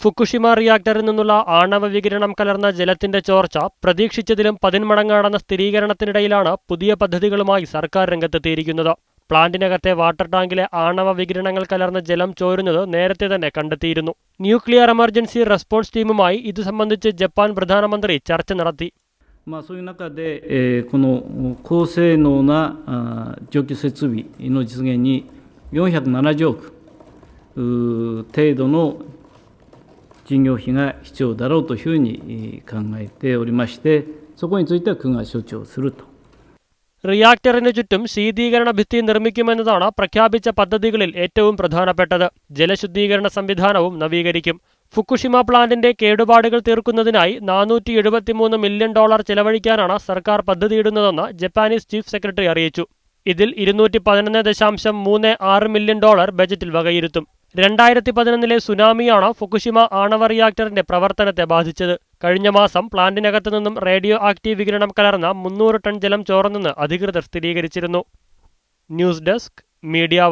Fukushima റിയാക്ടറിൽ നിന്നുള്ള ആണവ വികിരണം കലർന്ന ജലത്തിന്റെ ചോർച്ച പ്രതീക്ഷിച്ചതിലും 10 മടങ്ങാണെന്ന സ്ഥിരീകരണത്തിനിടയിലാണ് പുതിയ പദ്ധതികളുമായി സർക്കാർ രംഗത്തെത്തിയിരിക്കുന്നത്. പ്ലാന്റിനകത്തെ വാട്ടർ ടാങ്കിലെ ആണവ വികിരണങ്ങൾ കലർന്ന ജലം ചോരുന്നത് നേരത്തെ തന്നെ കണ്ടെത്തിയിരുന്നു. ന്യൂക്ലിയർ എമർജൻസി റെസ്പോൺസ് ടീമുമായി ഇത് സംബന്ധിച്ച് ജപ്പാൻ പ്രധാനമന്ത്രി ചർച്ച നടത്തി. そういう中で、この高性能な除去設備の実現に470億程度の事業費が必要だろうというふうに考えておりまして、そこについては区が処置をすると。റിയാക്ടറിന് ചുറ്റും ശീതീകരണ ഭിത്തി നിർമ്മിക്കുമെന്നതാണ് പ്രഖ്യാപിച്ച പദ്ധതികളിൽ ഏറ്റവും പ്രധാനപ്പെട്ടത്. ജലശുദ്ധീകരണ സംവിധാനവും നവീകരിക്കും. ഫുക്കുഷിമ പ്ലാന്റിന്റെ കേടുപാടുകൾ തീർക്കുന്നതിനായി $473 മില്യൺ ചെലവഴിക്കാനാണ് സർക്കാർ പദ്ധതിയിടുന്നതെന്ന് ജപ്പാനീസ് ചീഫ് സെക്രട്ടറി അറിയിച്ചു. ഇതിൽ $211.36 മില്യൺ ബജറ്റിൽ വകയിരുത്തും. 2011 സുനാമിയാണ് ഫുക്കുഷിമ ആണവ റിയാക്ടറിന്റെ പ്രവർത്തനത്തെ ബാധിച്ചത്. കഴിഞ്ഞ മാസം പ്ലാന്റിനകത്തു നിന്നും റേഡിയോ ആക്റ്റീവ് വികിരണം കലർന്ന 300 ടൺ ജലം ചോർന്നെന്ന് അധികൃതർ സ്ഥിരീകരിച്ചിരുന്നു. News desk, media 1.